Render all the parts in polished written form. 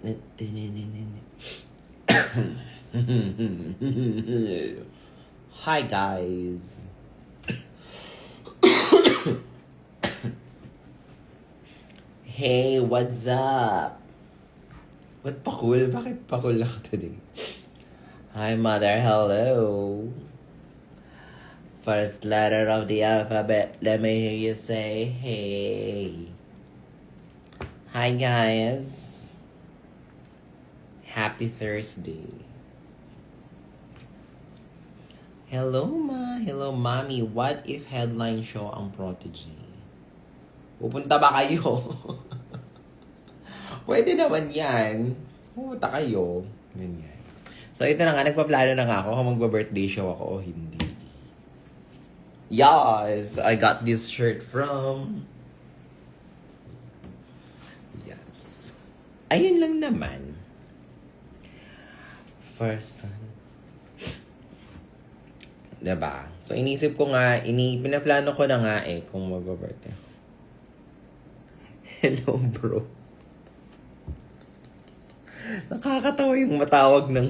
Hi guys. Hey, what's up? Ba't pakul? Bakit pakul ako today? Hi mother, hello. First letter of the alphabet, let me hear you say hey. Hi guys. Happy Thursday. Hello ma, hello mommy. What if headline show ang Prodigy? Pupunta ba kayo? Pwede naman yan. Pupunta kayo. Ganyan. So ito na nga, nagpaplano na nga ako kung magba-birthday show ako o hindi. Yes! I got this shirt from... Yes. Ayun lang naman. First one. Diba? So inisip ko nga, pinaplano ko na nga kung magba-birthday ako. Hello bro. Nakakatawa yung matawag ng...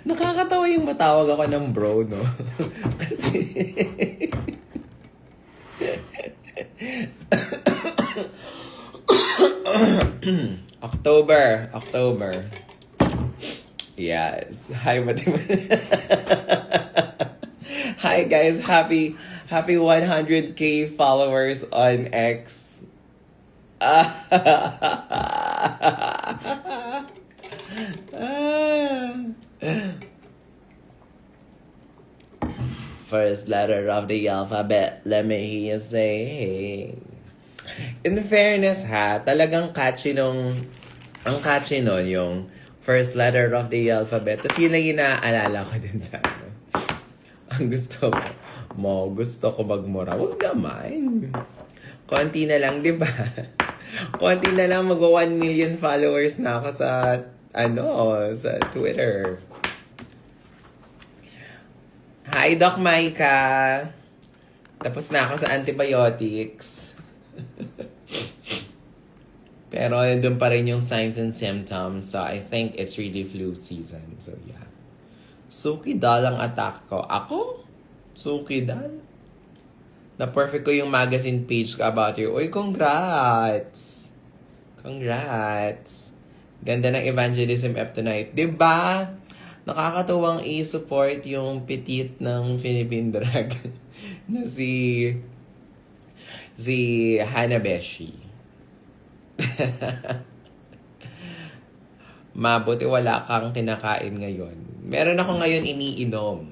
Nakakatawa yung matawag ako ng bro, no? Kasi... October. Yes. Hi, Hi guys, happy 100k followers on X. First letter of the alphabet, let me hear you say hey. In fairness ha, talagang catchy nun yung first letter of the alphabet. Tapos yun lang yung naaalala ko din sa ang gusto ko magmura. Huwag naman. Konti na lang, di ba? Konti na lang, mag-1 million followers na ako sa Twitter. Hi, Doc Maika. Tapos na ako sa antibiotics. Pero doon pa rin yung signs and symptoms. So, I think it's really flu season. So, yeah. Sukidal ang attack ko. Ako? Sukidal? Na-perfect ko yung magazine page ko about you. Uy, congrats! Congrats! Ganda ng Evangelism F tonight. Diba? Nakakatuwang i-support yung petite ng Philippine Drag na si Hanabeshi. Mabuti wala kang kinakain ngayon. Meron ako ngayon iniinom.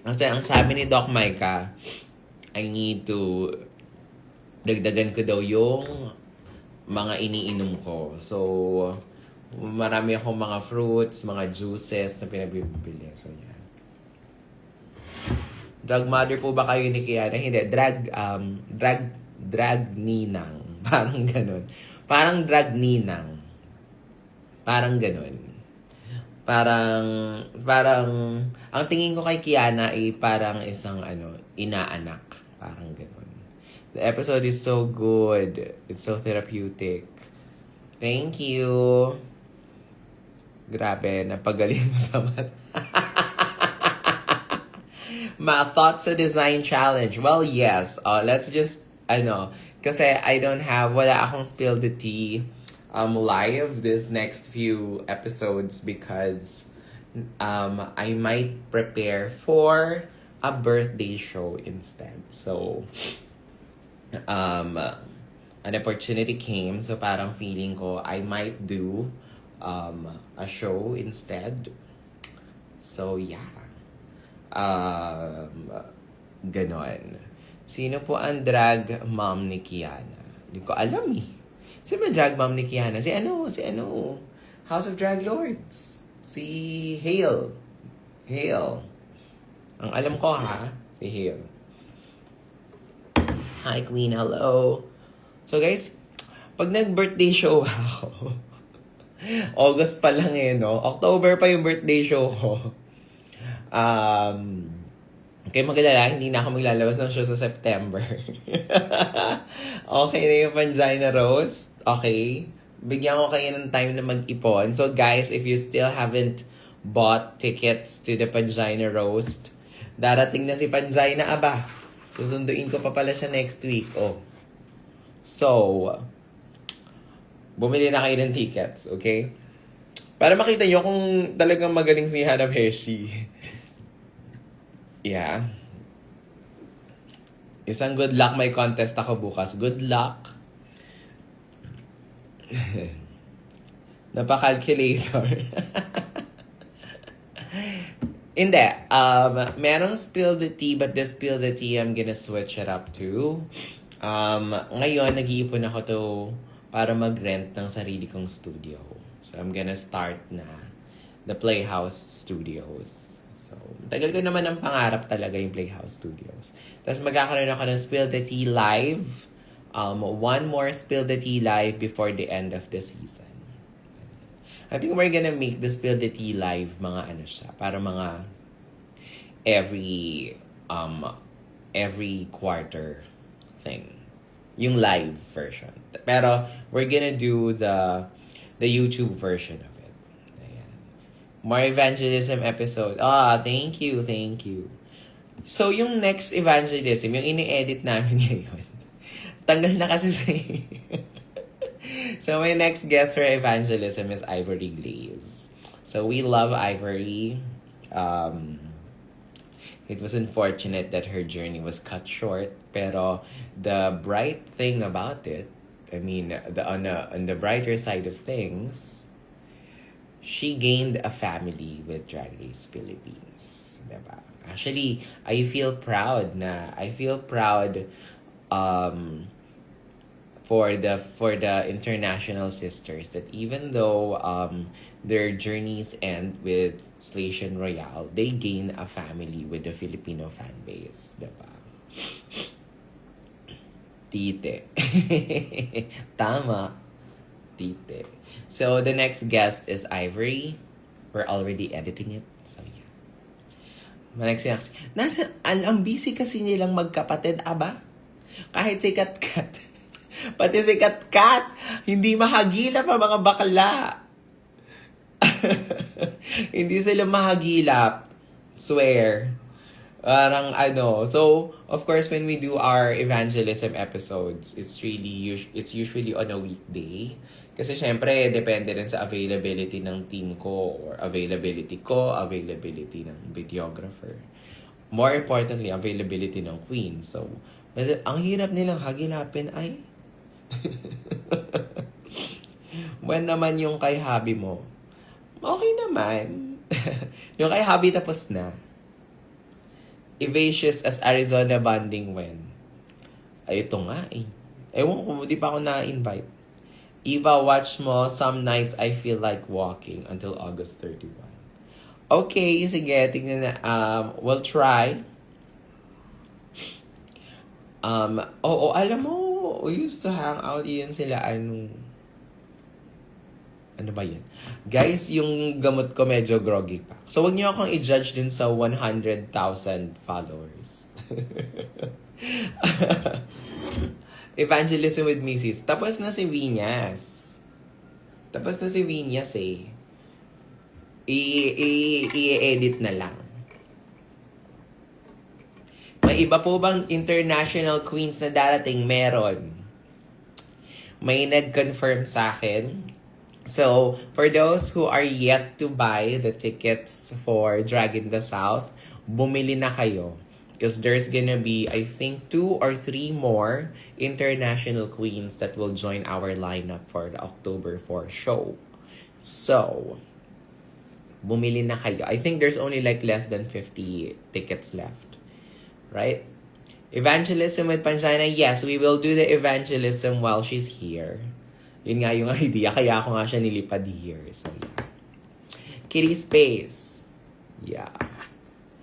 Kasi ang sabi ni Doc Micah, I need to dagdagan ko daw yung mga iniinom ko. So, marami akong mga fruits, mga juices na pinabibili. So, yeah. Drag mother po ba kayo ni Kiana? Hindi. Drag ninang. Parang ganun. Parang drag ninang. Parang ganun. Parang, ang tingin ko kay Kiana ay parang isang inaanak. Parang ganun. The episode is so good. It's so therapeutic. Thank you. Grabe, napagaling mo sa mata. My thoughts sa design challenge. Well, yes. Let's just, kasi wala akong spill the tea live this next few episodes because I might prepare for a birthday show instead. So, an opportunity came, so parang feeling ko I might do a show instead. So, yeah. Ganon. Sino po ang drag mom ni Kiana? Hindi ko alam eh. Sino ba drag mom ni Kiana? Si ano? House of Drag Lords. Si Hale. Ang alam ko ha, si Hale. Hi Queen, hello. So guys, pag nag-birthday show ako, August pa lang no? October pa yung birthday show ko. Kaya magalala, hindi na ako maglalabas ng show sa September. Okay na yung Pangina Roast. Okay? Bigyan ko kayo ng time na mag-ipon. So guys, if you still haven't bought tickets to the Pangina Roast, darating na si Pangina, aba. Susunduin ko pa pala siya next week. Oh. So, bumili na kayo ng tickets, okay? Para makita nyo kung talagang magaling si Hana Beshi. Yeah. Isang good luck, may contest ako bukas. Good luck. Napa-calculator. Hindi. Merong spill the tea, but the spill the tea, I'm gonna switch it up to. Ngayon, nag-iipon ako to para mag-rent ng sarili kong studio. So, I'm gonna start na the Playhouse Studios. So, tagal ko naman ang pangarap talaga yung Playhouse Studios. Tapos magkakaroon ako ng Spill the Tea Live. One more Spill the Tea Live before the end of the season. I think we're gonna make the Spill the Tea Live mga ano siya. Para mga every quarter thing. Yung live version. Pero we're gonna do the YouTube version of it. Ayan. More evangelism episode. Thank you. So, yung next evangelism, yung ini-edit namin ngayon, tanggal na kasi siya. So, my next guest for evangelism is Ivory Glaze. So, we love Ivory. It was unfortunate that her journey was cut short. Pero the bright thing about it, I mean, on the brighter side of things, she gained a family with Drag Race Philippines. Diba? Actually, I feel proud for the international sisters that even though their journeys end with Station Royale, they gain a family with the Filipino fan base, diba? Tite. Tama. Tite. So, the next guest is Ivory. We're already editing it. So, yeah. Ang busy kasi nilang magkapatid, aba? Kahit si Kat-Kat. Pati si Kat-Kat, hindi mahagila pa mga bakla. Hindi sila mahagilap. Swear. Parang So, of course, when we do our evangelism episodes, it's usually on a weekday. Kasi syempre, depende rin sa availability ng team ko or availability ng videographer. More importantly, availability ng queen. So, ang hirap nilang hagilapin ay when naman yung kay hubby mo, okay naman. Yung kay hubby tapos na. Evacious as Arizona bonding when. Ay, ito nga eh. Ewan ko, di pa ako na-invite. Eva, watch mo. Some nights I feel like walking until August 31. Okay, sige. Tingnan na. We'll try. Alam mo, we used to hang out yun sila, ano ba yan? Guys, yung gamot ko medyo groggy pa. So, wag niyo akong i-judge din sa 100,000 followers. Evangelism with Mrs. Tapos na si Vinyas eh. I-edit na lang. May iba po bang international queens na darating? Meron. May nag-confirm sa akin. So, for those who are yet to buy the tickets for Drag in the South, bumili na kayo. Because there's gonna be, I think, 2 or 3 more international queens that will join our lineup for the October 4 show. So, bumili na kayo. I think there's only like less than 50 tickets left. Right? Evangelism with Pangina. Yes, we will do the evangelism while she's here. Yun nga yung idea. Kaya ako nga siya nilipad here. So, yeah. Kitty Space. Yeah.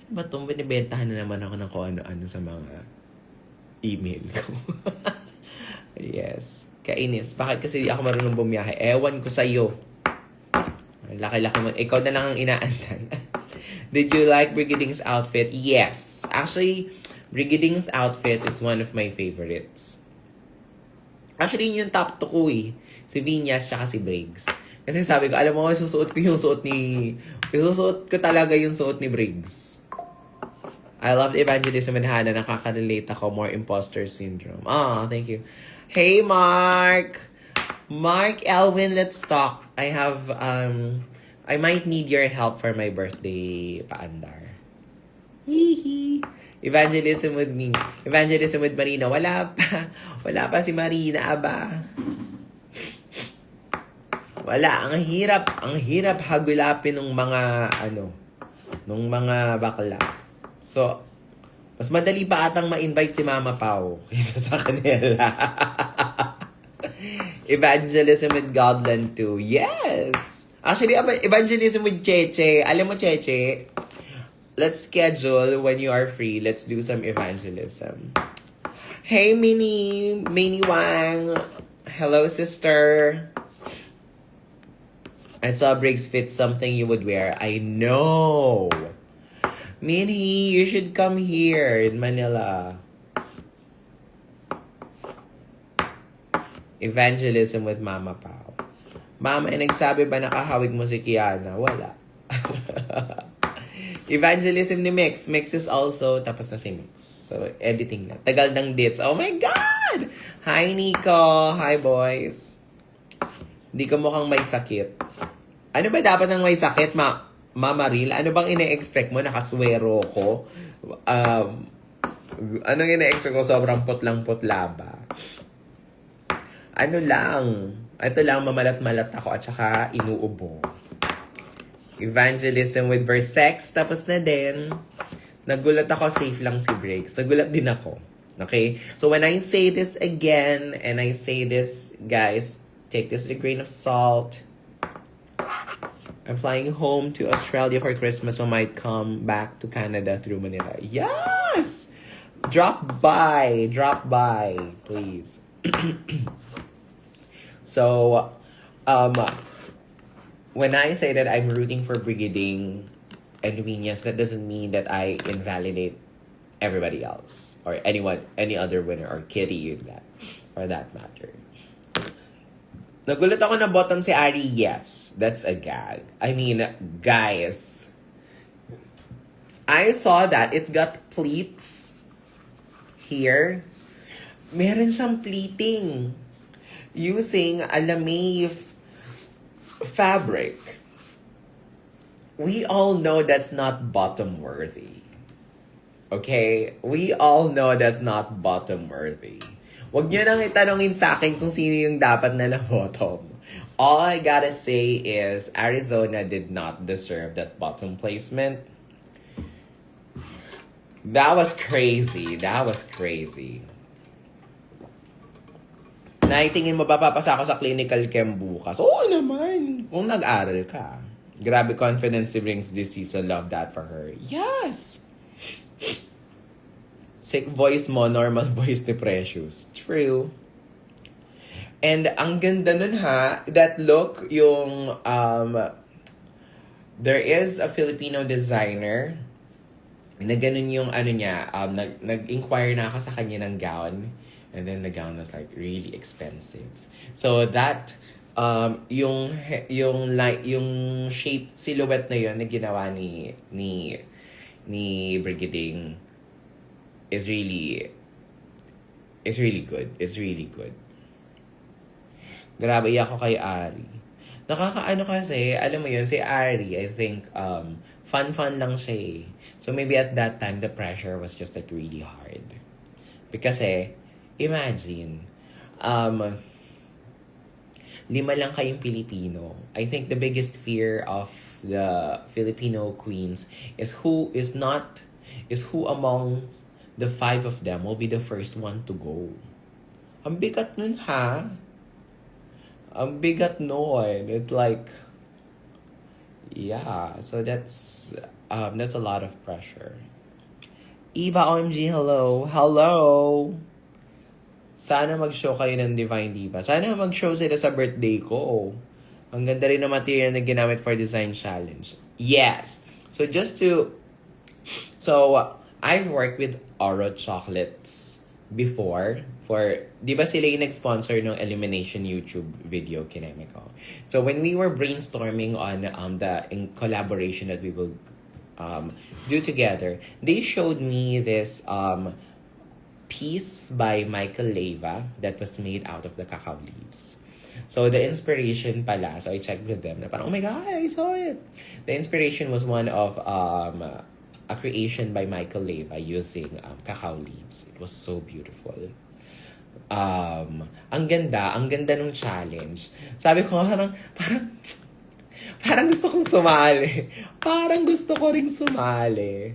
Ano ba itong binibentahan na naman ako ng kung ano-ano sa mga email ko? Yes. Kainis. Bakit kasi di ako marunong bumiyahe? Ewan ko sa'yo. Laki-laki mo. Ikaw na lang ang inaantay. Did you like Brigading's outfit? Yes. Actually, Brigading's outfit is one of my favorites. Actually, yun yung top 2 ko eh. Si Vinyas tsaka si Briggs. Kasi sabi ko, alam mo, isusuot ko talaga yung suot ni Briggs. I love the evangelism and Hannah. Nakaka-relate ako. More imposter syndrome. Thank you. Hey, Mark! Mark, Elwin, let's talk. I might need your help for my birthday, paandar. Hihi. Evangelism with me. Evangelism with Marina. Wala pa. Wala pa si Marina, aba. Wala. Ang hirap hagulapin ng mga, nung mga bakla. So, mas madali pa atang ma-invite si Mama Pao kaysa sa kanila. Evangelism with Godland too. Yes! Actually, evangelism with Cheche. Alam mo, Cheche, let's schedule when you are free. Let's do some evangelism. Hey, Minnie Wang. Hello, sister. I saw Briggs fit something you would wear. I know. Minnie, you should come here in Manila. Evangelism with Mama Pao. Mama, nagsabi ba nakahawig mo si Kiana? Wala. Evangelism ni Mix. Mix is also, tapos na si Mix. So, editing na. Tagal ng dates. Oh my God! Hi, Nico. Hi, boys. Hindi ko mukhang may sakit. Ano ba dapat ng may sakit, Mama Ril? Ano bang ine-expect mo? Nakaswero ko? Anong ine-expect ko? Sobrang putlang-putla ba? Ano lang? Ito lang, mamalat-malat ako at saka inuubo. Evangelism with Versex. Tapos na din. Nagulat ako, safe lang si Briggs. Nagulat din ako. Okay? So when I say this again, and I say this, guys, take this with a grain of salt. I'm flying home to Australia for Christmas, so I might come back to Canada through Manila. Yes! Drop by, please. So, when I say that I'm rooting for Brigading and Vinyas, that doesn't mean that I invalidate everybody else or any other winner or Kitty in that, for that matter. Nagulat ako na bottom si Ari. Yes, that's a gag. I mean, guys, I saw that it's got pleats here. Meron siyang pleating using Alamay fabric. We all know that's not bottom worthy. Okay? We all know that's not bottom worthy. Huwag niyo nang itanongin sa akin kung sino yung dapat na bottom. All I gotta say is Arizona did not deserve that bottom placement. That was crazy. Naitingin mo ba papasa ako sa clinical chem bukas? Oo naman. Kung nag-aral ka. Grabe confidence she brings this season. Love that for her. Yes! Sick voice mo, normal voice ni Precious. True. And ang ganda nun ha, that look, yung, there is a Filipino designer na ganun yung ano niya, nag-inquire na ako sa kanya ng gown. And then the gown was like really expensive. So that, yung shape, silhouette na yun na ginawa ni Brigading is really good. It's really good. Grabe, iyak ko kay Ari. Nakakaano kasi, alam mo yun, si Ari, I think, fun lang siya eh. So maybe at that time, the pressure was just like really hard. Because imagine, 5 lang kayong Pilipino. I think the biggest fear of the Filipino queens is who among the 5 of them will be the first one to go. Ang bigat nun ha. Ang bigat nun. It's like, yeah. So that's a lot of pressure. Eva OMG, hello. Sana mag-show kayo ng Divine Diva. Sana mag-show sila sa birthday ko. Ang ganda rin na material na ginamit for design challenge. Yes. So I've worked with Oro chocolates before for, di ba sila yung nag-sponsor ng Elimination YouTube video, Kinemico? So when we were brainstorming on the in collaboration that we will do together, they showed me this piece by Michael Leva that was made out of the cacao leaves. So the inspiration pala, so I checked with them na parang, oh my God, I saw it. The inspiration was one of a creation by Michael Leva using cacao leaves. It was so beautiful. Ang ganda ng challenge. Sabi ko, parang gusto kong sumali. Parang gusto ko ring sumali.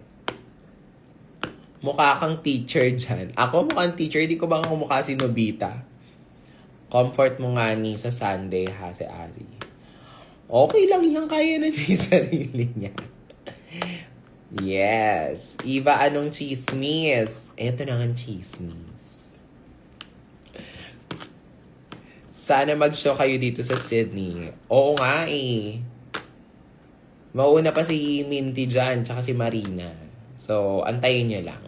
Mukha kang teacher dyan. Ako mukhang teacher, di ko ba kumukha si Nobita? Comfort mo nga ni sa Sunday ha, si Ari. Okay lang yan, kaya na niya yung sarili niya. Yes. Eva, anong chismis? Eto na ang chismis. Sana mag-show kayo dito sa Sydney. Oo nga eh. Mauna pa si Minty dyan, tsaka si Marina. So, antayin niyo lang.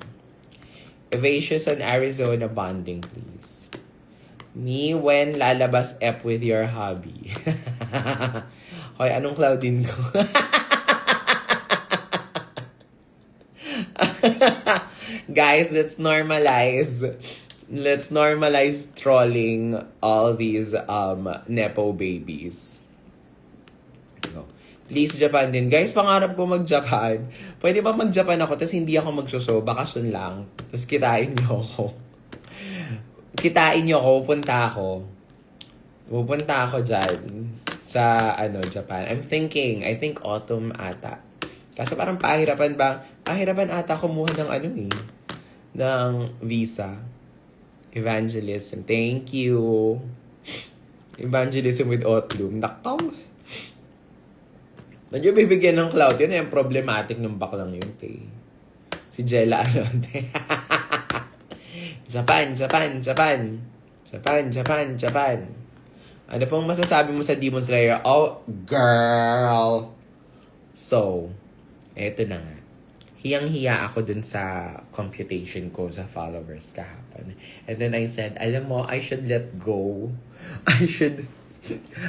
Evacious and Arizona bonding, please. Me, when lalabas F with your hobby. Hoy, anong cloudin ko? Guys, let's normalize trolling all these nepo babies. Please, Japan din. Guys, pangarap ko mag-Japan. Pwede ba mag-Japan ako, tapos hindi ako mag-show, bakasyon lang. Tapos kitain niyo ako. Pupunta ako dyan sa, Japan. I think autumn ata. Kasi parang pahirapan ata kumuha ng ng visa. Evangelism. Thank you. Evangelism with Outloom. Nakaw. Nandiyo bibigyan ng cloud. Yun yung problematic ng baklang yun, te. Si Jella Alonte. Japan. Ano pong masasabi mo sa Demon Slayer? Oh, girl! So, eto na nga. Hiyang-hiya ako dun sa computation ko sa followers kahapon. And then I said, alam mo, I should let go.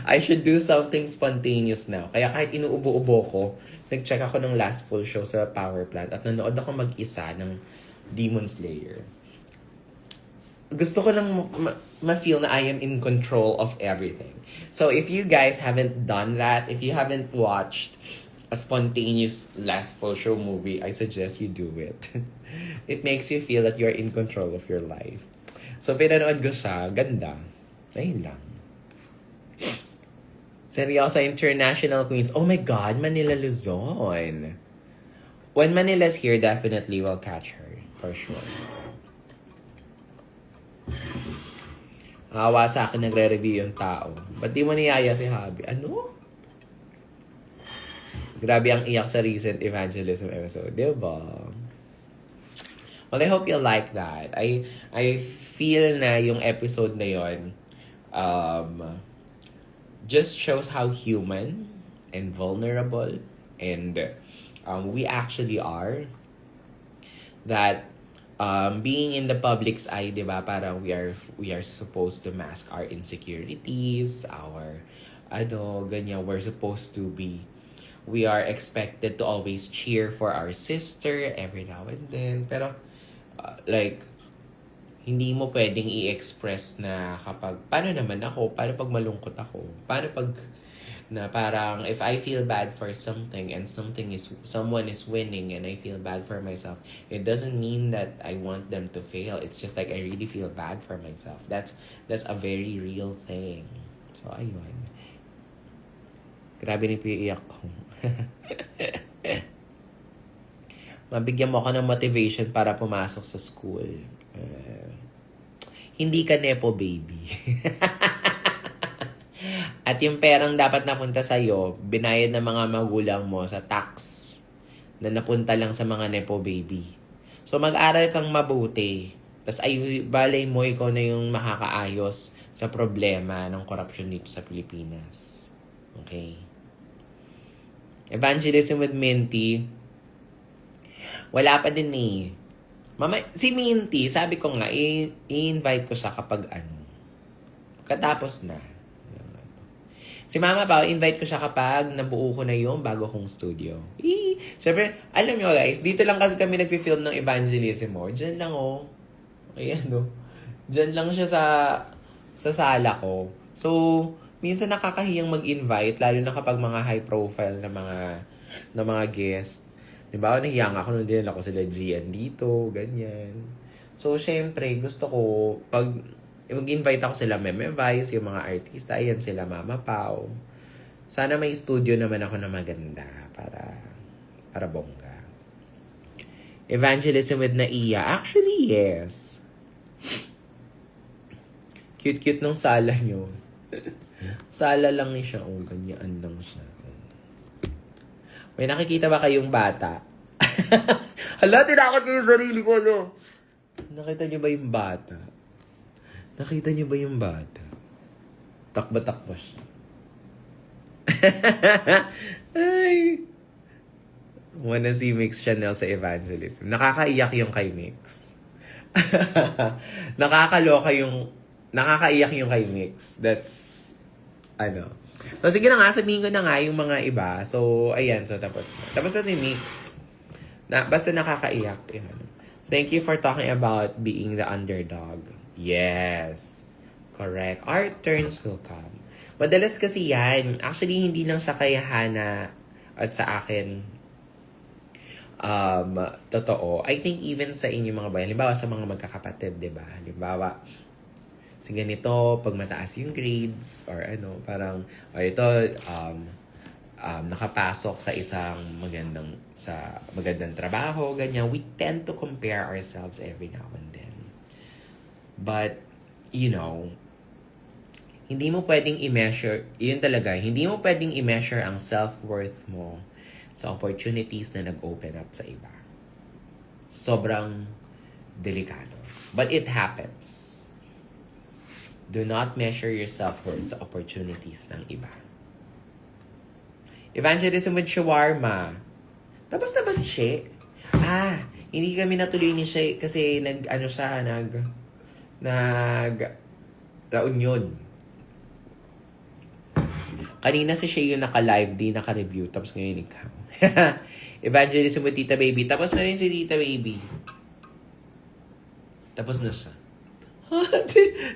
I should do something spontaneous now. Kaya kahit inuubo-ubo ko, nag-check ako ng last full show sa Power Plant at nanood ako mag-isa ng Demon Slayer. Gusto ko lang ma-feel na I am in control of everything. So if you guys haven't done that, if you haven't watched a spontaneous last full show movie, I suggest you do it. It makes you feel that you're in control of your life. So pinanood ko siya, ganda. Ayun lang. Seryoso, international queens. Oh my God, Manila Luzon. When Manila's here, definitely we'll catch her. For sure. Awa sa akin nagre-review yung tao. Ba't di mo niyaya si Habi? Ano? Grabe ang iyak sa recent evangelism episode. Diba? Well, I hope you like that. I feel na yung episode na yon just shows how human and vulnerable and we actually are. That being in the public's eye, diba, parang we are supposed to mask our insecurities, our ganyan, we are expected to always cheer for our sister every now and then. Pero hindi mo pwedeng i-express na kapag, paano naman ako? Paano pag malungkot ako? Paano pag, na parang, if I feel bad for something and someone is winning and I feel bad for myself, it doesn't mean that I want them to fail. It's just like, I really feel bad for myself. That's a very real thing. So, ayun. Grabe ni iyak ko. Mabigyan mo ako ng motivation para pumasok sa school. Hindi ka nepo baby. At yung perang dapat napunta sa'yo, binayad ng mga magulang mo sa tax na napunta lang sa mga nepo baby. So mag-aral kang mabuti. Tapos balay mo, ikaw na yung makakaayos sa problema ng korupsyon dito sa Pilipinas. Okay? Evangelism with Minty. Wala pa din eh. Si Minty, sabi ko nga, i-invite ko siya kapag katapos na. Si Mama Pao, invite ko siya kapag nabuo ko na yung bago kong studio. Siyempre, alam nyo guys, dito lang kasi kami nag-film ng evangelism mo. Diyan lang Ayan Diyan lang siya sa sala ko. So, minsan nakakahiyang mag-invite, lalo na kapag mga high profile na mga guest. Diba, nahiyang ako nung din ako sila Gian dito, ganyan. So, syempre, gusto ko, pag mag-invite ako sila Meme Vice, yung mga artista, ayan sila Mama Pao. Sana may studio naman ako na maganda para bongga. Evangelism with Naiya. Actually, yes. Cute-cute nung sala nyo. Sala lang ni siya. Ganyan lang siya. May nakikita ba kayong bata? Hala, tinakot ko yung sarili ko, Nakita niyo ba yung bata? Nakita niyo ba yung bata? Takba-takba siya. Ay. Wanna see Mix Chanel sa evangelism. Nakakaiyak yung kay Mix. Nakakaiyak yung kay Mix. That's, So, sige na nga, sabihin ko na nga yung mga iba. So, ayan. So, tapos na. Tapos na si Mix. Basta nakakaiyak. Thank you for talking about being the underdog. Yes. Correct. Our turns will come. Madalas kasi yan. Actually, hindi lang siya kay Hana at sa akin totoo. I think even sa inyong mga bayan. Halimbawa sa mga magkakapatid, diba? Halimbawa, sa ganito, pag mataas yung grades, or parang, ito, nakapasok sa isang magandang trabaho, ganyan. We tend to compare ourselves every now and then. But, hindi mo pwedeng i-measure, yun talaga, hindi mo pwedeng i-measure ang self-worth mo sa opportunities na nag-open up sa iba. Sobrang delikado. But it happens. Do not measure your self-worth sa opportunities ng iba. Evangelism with Shawarma. Tapos na ba si She? Hindi kami natuloy ni She kasi La Union. Kanina si She yung naka-live, di naka-review. Tapos ngayon ikaw. Evangelism with Tita Baby. Tapos na rin si Tita Baby. Tapos na siya.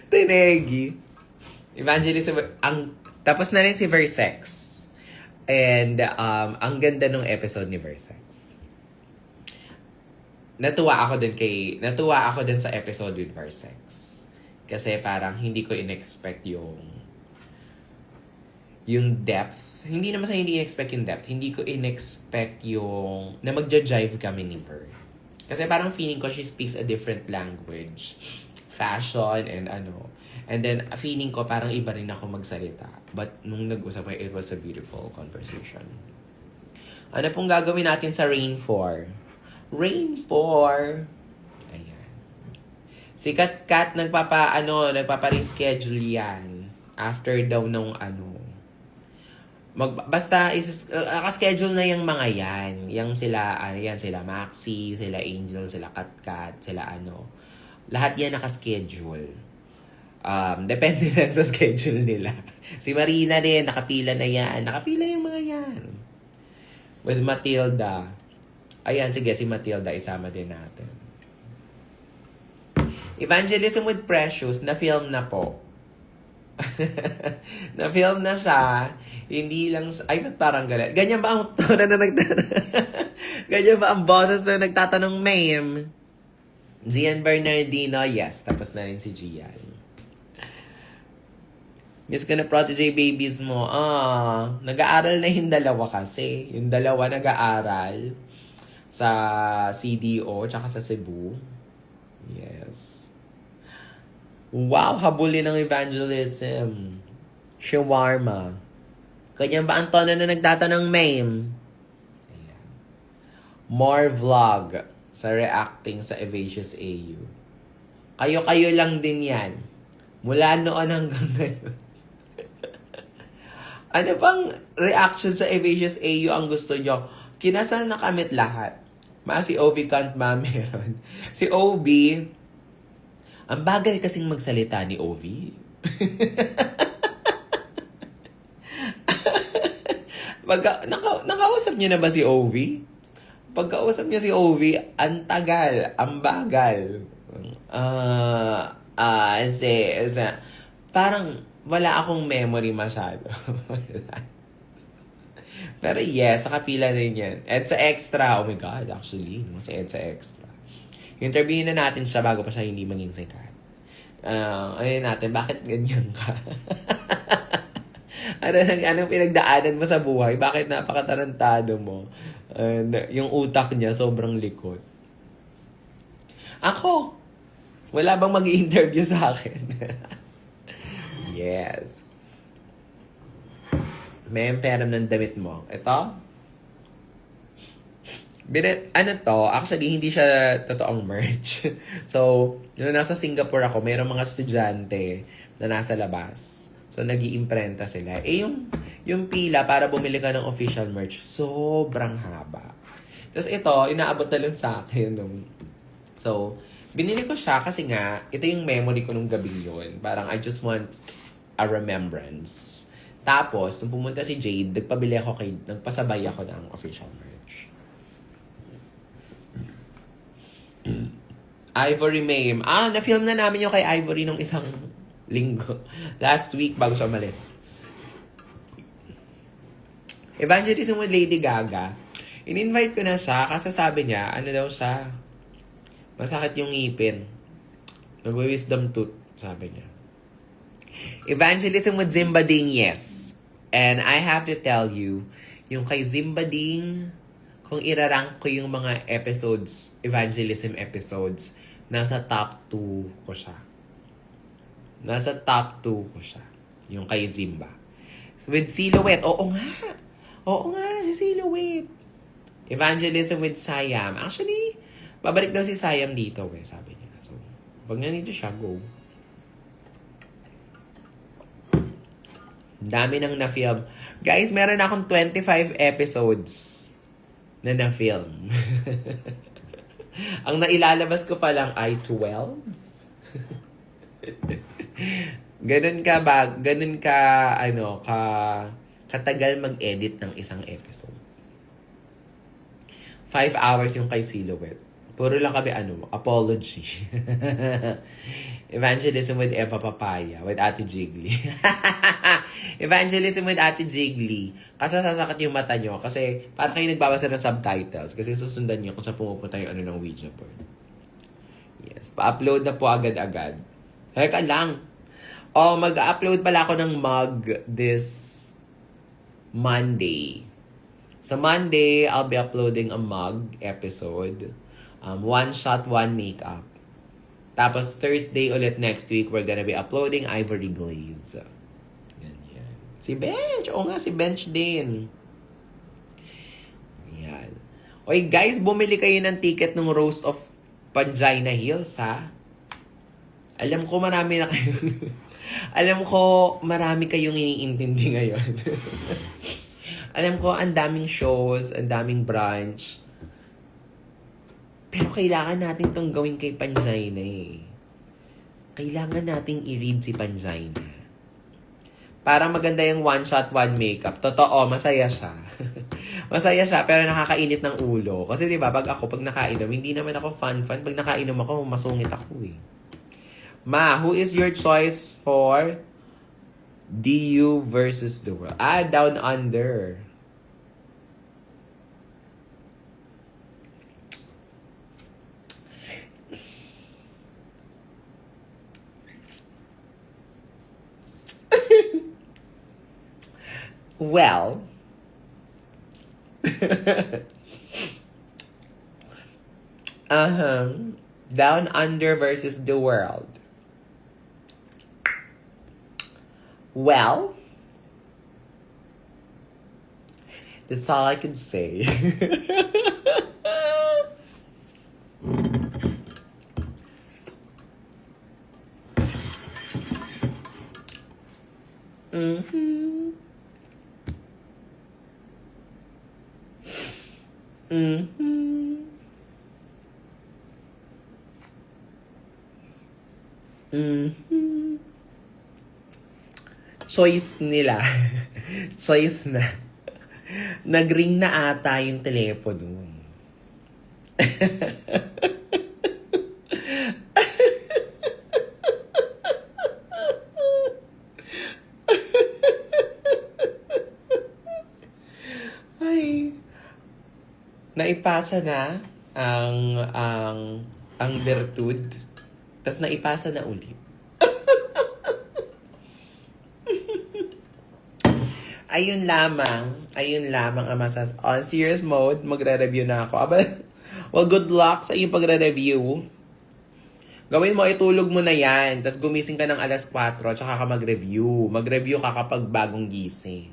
Tinegi. Evangelism tapos na rin si Versex. And ang ganda nung episode ni Versex. Natuwa ako din sa episode with Versex. Kasi parang hindi ko in-expect yung depth. Hindi naman sa hindi in-expect yung depth. Hindi ko in-expect yung na magja-jive kami ni Ver. Kasi parang feeling ko she speaks a different language. Fashion and And then feeling ko parang iba rin ako magsalita. But nung nag-usap it was a beautiful conversation. Ano pong gagawin natin sa Rain 4? Rain 4. Ayan. Si Kat nagpapa-reschedule yan. After daw nung basta naka-schedule na yung mga yan. Yang sila Maxi, sila Angel, sila Kat, sila Lahat yan naka-schedule. Depende na sa schedule nila. Si Marina din, nakapila na yan. Nakapila yung mga yan. With Matilda. Ayan, sige, si Matilda, isama din natin. Evangelism with Precious, na-film na po. Na-film na siya. Hindi lang siya, ba't parang galit? Ganyan ba ang tono na Ganyan ba ang boses na nagtatanong, ma'am? Gian Bernardino, yes. Tapos na rin si Gian. Miss ka na protege babies mo. Nag-aaral na yung dalawa kasi. Yung dalawa nag-aaral sa CDO tsaka sa Cebu. Yes. Wow, habulin ng evangelism. Shawarma. Ganyan ba ang tono na nagtatanong, ma'am? Ayan. More vlog sa reacting sa Evasius AU. Kayo-kayo lang din yan. Mula noon hanggang ngayon. Ano bang reaction sa Evasius AU ang gusto nyo? Kinasal na kamit lahat. Si Ovi can't meron. Si Ovi, ang bagal kasing magsalita ni Ovi. Nakausap niya na ba si Ovi? Pagkausap niya si Ovi, ang tagal, ang bagal. Parang wala akong memory masyado. Pero yes, nakapila rin yan. EDSA Extra, oh my God, actually, sa EDSA Extra. Interviewin na natin siya bago pa siya hindi maging sikat. Ayun natin, bakit ganyan ka? Anong pinagdaanan mo sa buhay? Bakit napakatarantado mo? Yung utak niya sobrang likod. Ako, wala bang mag-i-interview sa akin? Yes. May pera ng damit mo. Ito? Ano to? Actually, hindi siya totoong merch. So, nung nasa Singapore ako, mayroong mga estudyante na nasa labas. So, nag-iimprenta sila. Yung pila para bumili ka ng official merch, sobrang haba. Tapos ito, inaabot na lang sa akin. So, binili ko siya kasi nga, ito yung memory ko nung gabing yun. Parang I just want a remembrance. Tapos, nung pumunta si Jade, nagpasabay ako ng official merch. Ivory Mame. Na-film na namin yung kay Ivory nung isang linggo. Last week, bago siya umalis. Evangelism with Lady Gaga. In-invite ko na siya kasi sabi niya, ano daw siya, masakit yung ngipin. Nag-wisdom tooth, sabi niya. Evangelism with Zimbading, yes. And I have to tell you, yung kay Zimbading, kung irarank ko yung mga episodes, evangelism episodes, nasa top 2 ko siya. Nasa top 2 ko siya. Yung kay Zimba. With Silhouette, oo nga, si Silhouette. Evangelism with Siam. Actually, babalik daw si Siam dito, sabi niya. So, pag nandito siya, go. Dami nang na-film. Guys, meron akong 25 episodes na na-film. Ang nailalabas ko pa lang ay 12. Ganun katagal mag-edit ng isang episode. 5 hours yung kay Silhouette. Puro lang kami apology. Evangelism with Eva Papaya, with Ate Jiggly. Evangelism with Ate Jiggly. Kasi sasakit yung mata nyo. Kasi parang kayo nagbabasa ng subtitles. Kasi susundan nyo kung saan pumupunta yung ng Ouija board. Yes, pa-upload na po agad-agad. Teka lang. Mag-upload pala ako ng mug this Monday. Sa Monday, I'll be uploading a mug episode. One shot, one makeup. Tapos Thursday ulit next week, we're gonna be uploading Ivory Glaze. Yan. Si Bench! Oo nga, si Bench din. Yan. Oy guys, bumili kayo ng ticket ng Roast of Pangina Hills, ha? Alam ko marami kayong iniintindi ngayon. Alam ko, ang daming shows, ang daming branch. Pero kailangan natin tong gawin kay Pangina eh. Kailangan nating i-read si Pangina. Para maganda yung one shot, one makeup. Totoo, masaya siya. Masaya siya, pero nakakainit ng ulo. Kasi diba, pag nakainom, hindi naman ako fun. Pag nakainom ako, masungit ako eh. Ma, who is your choice for DU versus the world? Down Under. Well, Down Under versus the world. Well, that's all I can say. Mm. Choice nila. Choice na. Nag-ring na ata yung telepono. Ay, naipasa na ang virtud. Tapos naipasa na ulit. Ayun lamang ang masas. On serious mode, magre-review na ako. Well, good luck sa iyong pagre-review. Gawin mo, itulog mo na yan. Tapos gumising ka ng alas 4, tsaka ka mag-review. Mag-review ka kapag bagong gising.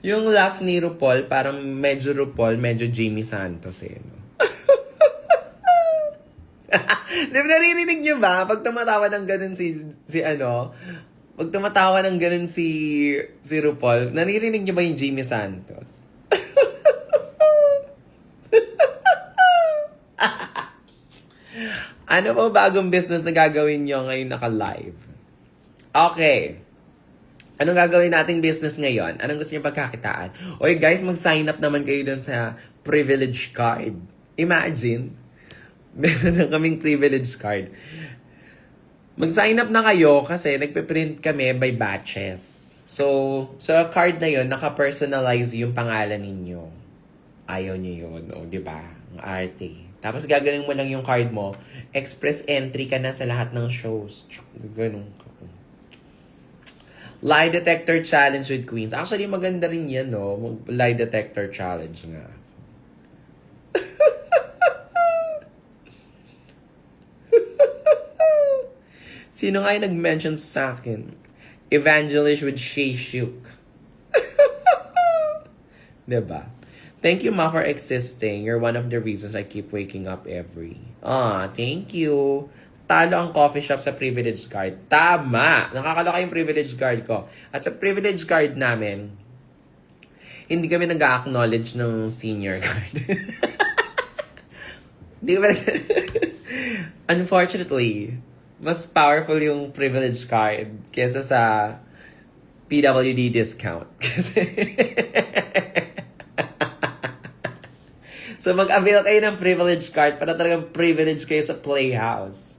Yung laugh ni RuPaul, parang medyo RuPaul, medyo Jamie Santos eh. No? Di ba naririnig nyo ba? Pag tumatawa ng ganun pag tumatawa ng ganun si RuPaul, naririnig nyo ba yung Jamie Santos? Ano po bagong business na gagawin nyo ngayon naka-live? Okay. Anong gagawin nating business ngayon? Anong gusto nyo pagkakitaan? Oy guys, mag-sign up naman kayo dun sa privilege card. Imagine, meron na kaming privilege card. Mag-sign up na kayo kasi nagpe-print kami by batches. So, sa card na yon naka-personalize yung pangalan ninyo. Ayaw nyo yun, o di ba? Ang arte. Tapos gagaling mo lang yung card mo, express entry ka na sa lahat ng shows. Ganun ka. Lie detector challenge with queens. Actually, maganda rin yan, no? Lie detector challenge nga. Sino nga yung nag-mention sa akin? Evangelist with Shay Shook. Diba? Thank you, Ma, for existing. You're one of the reasons I keep waking up every... thank you. Talo ang coffee shop sa privilege card. Tama! Nakakaloka yung privilege card ko. At sa privilege card namin, hindi kami nag-acknowledge ng senior card. Hindi kami Unfortunately, mas powerful yung privilege card kesa sa PWD discount. Kasi so mag-avail kayo ng privilege card para talagang privilege kayo sa Playhouse.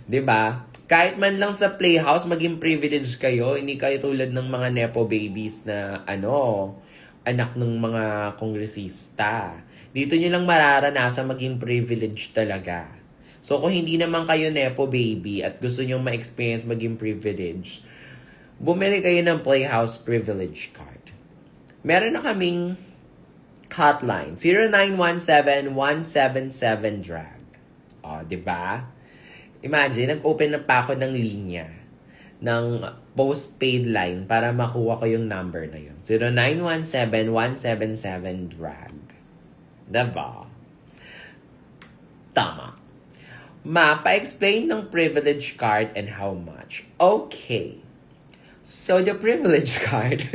'Di ba? Kahit man lang sa Playhouse maging privilege kayo, hindi kayo tulad ng mga nepo babies na anak ng mga kongresista. Dito nyo lang mararanasan maging privilege talaga. So, kung hindi naman kayo nepo baby at gusto nyo ma-experience maging privilege, bumili kayo ng Playhouse privilege card. Meron na kaming hotline, 0917-177-DRAG. O, diba? Imagine, nag-open na pa ako ng linya ng postpaid line para makuha ko yung number na yun. 0917-177-DRAG. Diba? Tama. Ma, pa-explain ng privilege card and how much. Okay. So, the privilege card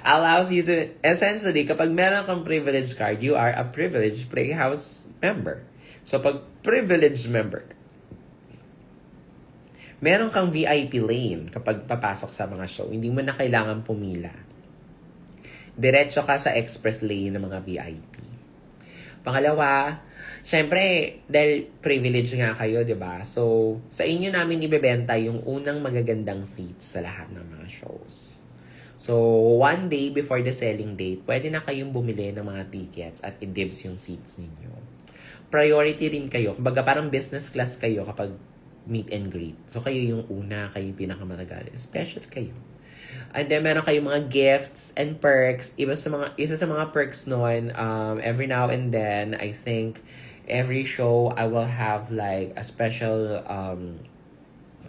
allows you to, essentially, kapag meron kang privilege card, you are a privileged Playhouse member. So, pag privileged member, meron kang VIP lane kapag papasok sa mga show. Hindi mo na kailangan pumila. Diretso ka sa express lane ng mga VIP. Pangalawa, syempre, dahil privilege nga kayo, di ba? So, sa inyo namin ibebenta yung unang magagandang seats sa lahat ng mga shows. So, one day before the selling date, pwede na kayong bumili ng mga tickets at i-dibs yung seats ninyo. Priority rin kayo. Kumbaga, parang business class kayo kapag meet and greet. So, kayo yung una, kayo yung pinakamatagal. Special kayo. And then, meron kayong mga gifts and perks. Isa sa mga perks nun, every now and then, I think, every show, I will have like a special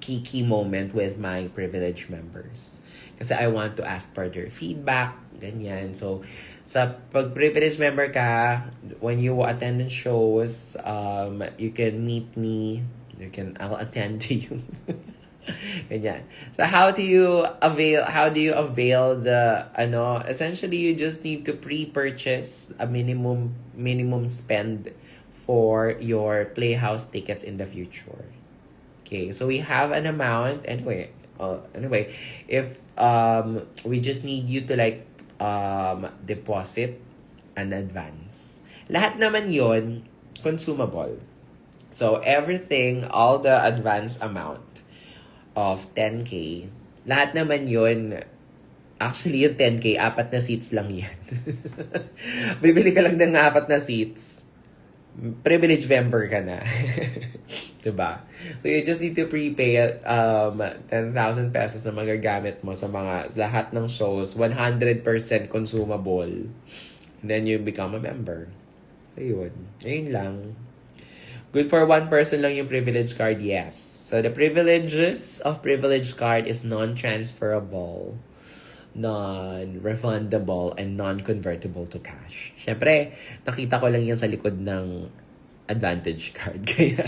kiki moment with my privileged members. Kasi I want to ask for their feedback, ganyan. So, sa pag-privileged member ka, when you attend the shows, you can meet me. I'll attend to you. Ganyan. So how do you avail the essentially you just need to pre-purchase a minimum spend for your Playhouse tickets in the future. Okay, so we have an amount. Anyway, if we just need you to like deposit an advance. Lahat naman yon consumable. So everything, all the advance amount of 10K, lahat naman yon. Actually, yung 10K, 4 na seats lang yan. Bibili ka lang ng 4 na seats. Privilege member ka na. Diba? So, you just need to prepay 10,000 pesos na magagamit mo sa lahat ng shows. 100% consumable. And then you become a member. Ayun. Ayun lang. Good for one person lang yung privilege card, yes. So, the privileges of privilege card is non-transferable, non-refundable, and non-convertible to cash. Siyempre, nakita ko lang yan sa likod ng Advantage card. Kaya,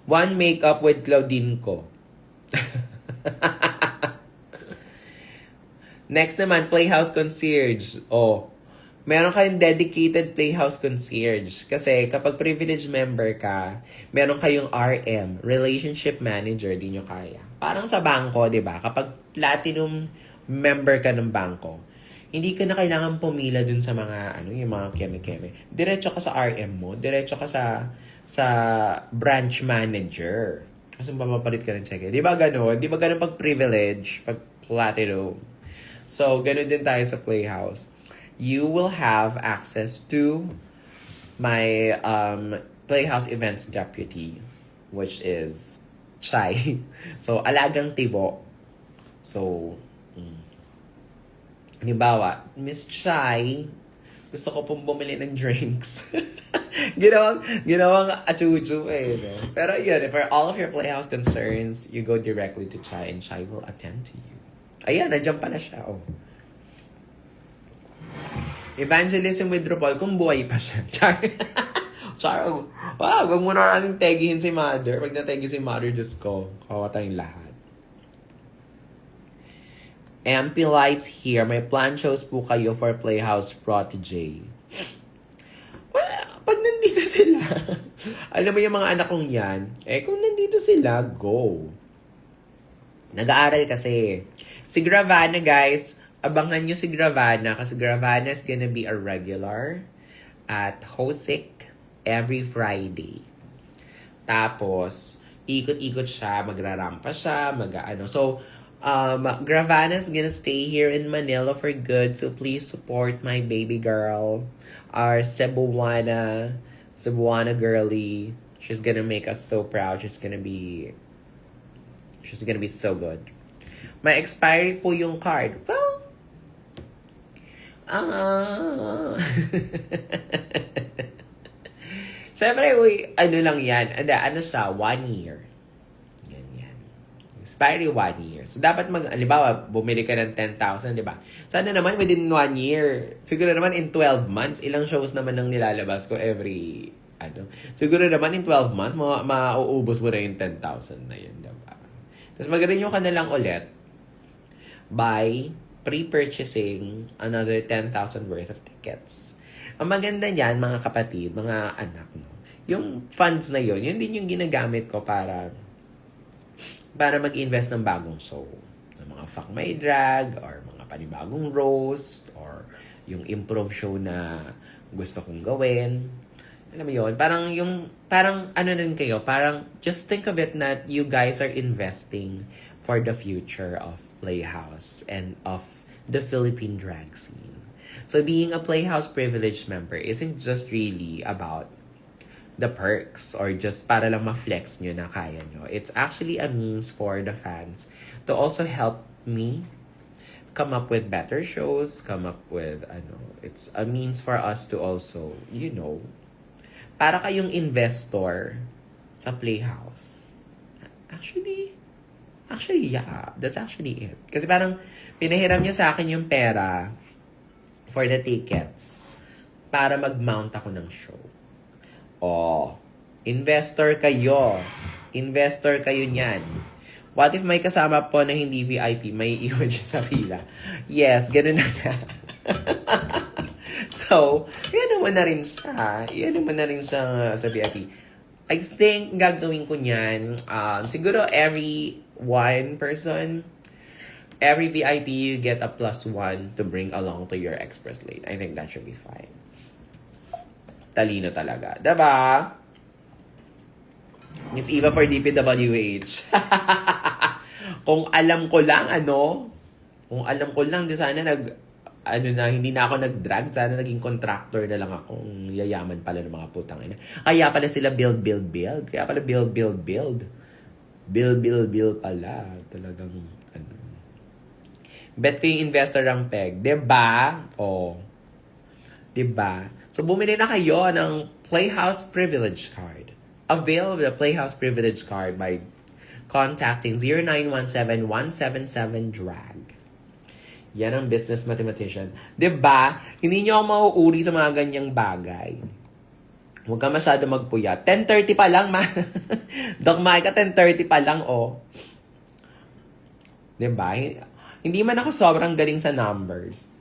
one makeup with Claudine ko. Next naman, Playhouse Concierge. Oh, meron kayong dedicated Playhouse Concierge. Kasi kapag privileged member ka, meron kayong RM, Relationship Manager, di nyo kaya. Parang sa bangko, di ba? Kapag platinum member ka ng bangko, hindi ka na kailangan pumila dun sa mga, yung mga keme-keme. Diretso ka sa RM mo, diretso ka sa branch manager. Kasi mapapalit ka ng check. Di ba gano'n? Di ba gano'n pag privilege, pag platinum? So, gano'n din tayo sa Playhouse. You will have access to my Playhouse Events Deputy, which is Chai. So, alagang tibo. So, halimbawa, Miss Chai, gusto ko pong bumili ng drinks. ginawang achuchu eh. No? Pero yun, for all of your Playhouse concerns, you go directly to Chai and Chai will attend to you. Ayan, nandiyan pala siya. Oh. Evangelism with RuPaul, kung buhay pa siya. Char, wow, wag muna natin tegihin si Mother. Pag nategi si Mother, Diyos ko, kawa tayong lahat. MP Lights here. May plan shows po kayo for Playhouse Protégé. Well, pag nandito sila, alam mo yung mga anak kong yan, kung nandito sila, go. Nag-aaral kasi. Si Gravana, guys, abangan nyo si Gravana kasi Gravana is gonna be a regular at Hosic every Friday. Tapos, ikot-ikot siya, magrarampa siya, So, Gravana's gonna stay here in Manila for good, so please support my baby girl, our Cebuana girly. She's gonna make us so proud. She's gonna be so good. May expiry po yung card. Well, syempre, lang yan. Ano siya? 1 year. Expiry 1 year. So, dapat halimbawa, bumili ka ng 10,000, di ba? Sana naman within 1 year. Siguro naman in 12 months, ilang shows naman nang nilalabas ko every, Siguro naman in 12 months, mauubos mo na yung 10,000 na yun, di ba? Tapos magaling ka na lang ulit by pre-purchasing another 10,000 worth of tickets. Ang maganda niyan, mga kapatid, mga anak, no? Yung funds na yun din yung ginagamit ko para mag-invest ng bagong show. Ng mga Fuck My Drag, or mga panibagong roast, or yung improv show na gusto kong gawin. Alam mo yun? Parang just think of it that you guys are investing for the future of Playhouse and of the Philippine drag scene. So being a Playhouse privileged member isn't just really about the perks or just para lang ma-flex nyo na kaya nyo. It's actually a means for the fans to also help me come up with better shows, it's a means for us to also, para kayong investor sa Playhouse. Actually, yeah, that's actually it. Kasi parang pinahiram nyo sa akin yung pera for the tickets para mag-mount ako ng show. Oh, investor kayo. Investor kayo niyan. What if may kasama po na hindi VIP, may iwan siya sa pila? Yes, ganun na nga. So, yan naman na rin siya. Yan naman na rin siya sa VIP. I think gagawin ko niyan, siguro every one person, every VIP, you get a +1 to bring along to your express lane. I think that should be fine. Talino talaga. Diba? Miss Eva for DPWH. Kung alam ko lang, kung alam ko lang, di sana hindi na ako nag-drag. Sana naging contractor na lang akong yayaman pala ng mga putang ina. Kaya pala sila build. Kaya pala build. Build pala. Talagang, Bet ko yung investor ang peg. Diba? Diba? So, bumili na kayo ng Playhouse Privilege Card. Avail the Playhouse Privilege Card by contacting 0917-177-DRAG. Yan ang business mathematician. Diba? Hindi nyo ako mauuri sa mga ganyang bagay. Huwag ka masyado magpuyat. 10:30 pa lang, Doc Micah, 10:30 pa lang, Diba? Hindi man ako sobrang galing sa numbers.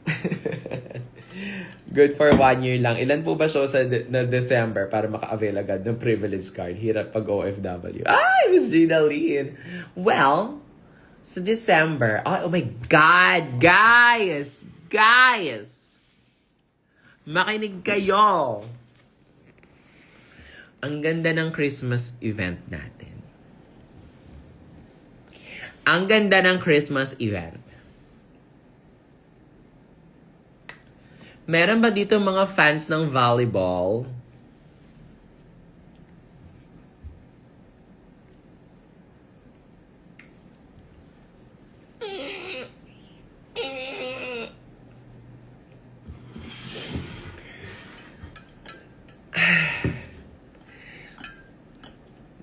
Good for 1 year lang. Ilan po ba show na December para maka-avail agad ng privilege card? Hirap pag OFW. Ay, Miss Gina Lynn. Well, sa December, oh my God, guys! Makinig kayo! Ang ganda ng Christmas event natin. Meron ba dito mga fans ng volleyball?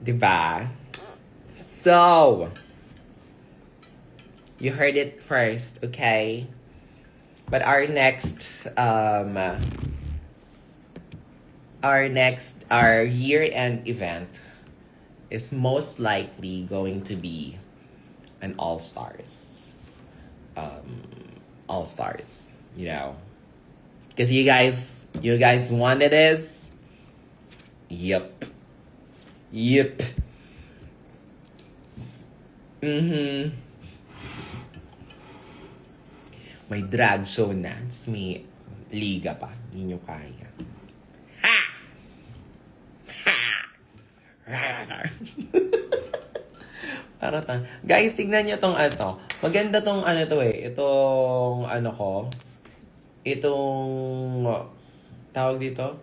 Diba? So, you heard it first, okay? But our next year-end event is most likely going to be an all-stars. All-stars, Because you guys wanted this. Yep. May drag show na. Tapos may liga pa. Hindi nyo kaya. Ha! Guys, tignan nyo tong Maganda tong Itong tawag dito?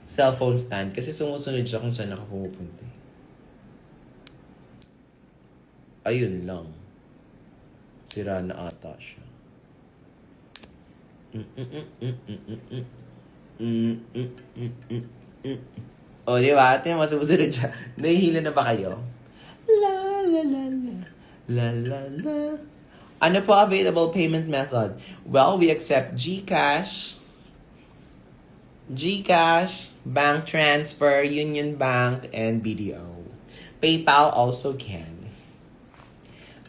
Cellphone stand. Kasi sumusunod siya kung saan nakapupunta. Ayun lang. Sira na ata siya. Diba? Tingnan mo, sumusunod siya. Nahihila na ba kayo? La la la la. La la la. Ano po available payment method? Well, we accept GCash, bank transfer, Union Bank, and BDO. PayPal also can.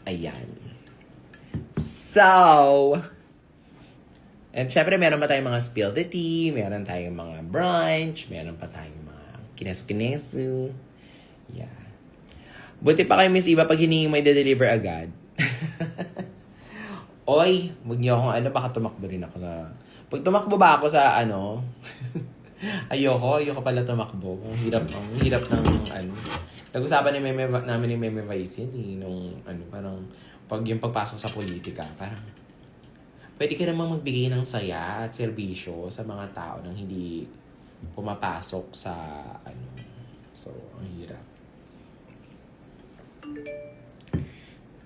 Ayan. So, and syempre meron pa tayong mga spill the tea, meron tayong mga brunch, meron pa tayong mga kinesu-kinesu. Yeah. Buti pa kayo, Miss Eva, pag hiningi may de-deliver agad. Oy, wag niyo akong baka tumakbo rin ako na. Pag tumakbo ba ako sa ayoko pala tumakbo. Ang hirap ng Nag-usapan namin ni Meme Vice nung parang pag yung pagpasok sa politika, parang pwede ka namang magbigay ng saya at serbisyo sa mga tao nang hindi pumapasok sa So, ang hirap.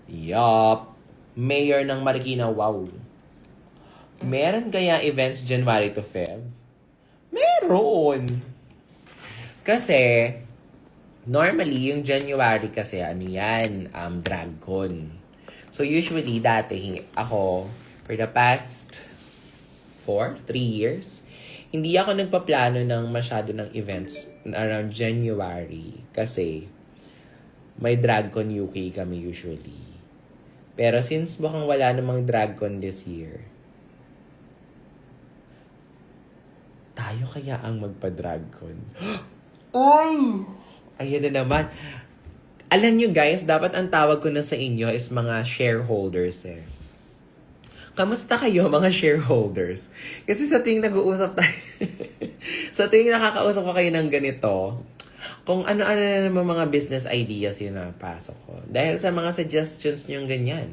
Yup. Mayor ng Marikina, wow. Meron kaya events January to Feb? Meron. Kasi, normally, yung January kasi, DragCon. So, usually, dati, ako, for the past 3 years, hindi ako nagpaplano ng masyado ng events around January. Kasi, may DragCon UK kami usually. Pero since mukhang wala namang DragCon this year, tayo kaya ang magpa-drag con. Uy! Ayan na naman. Alam nyo guys, dapat ang tawag ko na sa inyo is mga shareholders eh. Kamusta kayo mga shareholders? Kasi sa tuwing nag-uusap tayo, sa tuwing nakakausap ko kayo ng ganito, kung ano-ano na naman mga business ideas yun na pasok ko. Dahil sa mga suggestions nyo ganyan.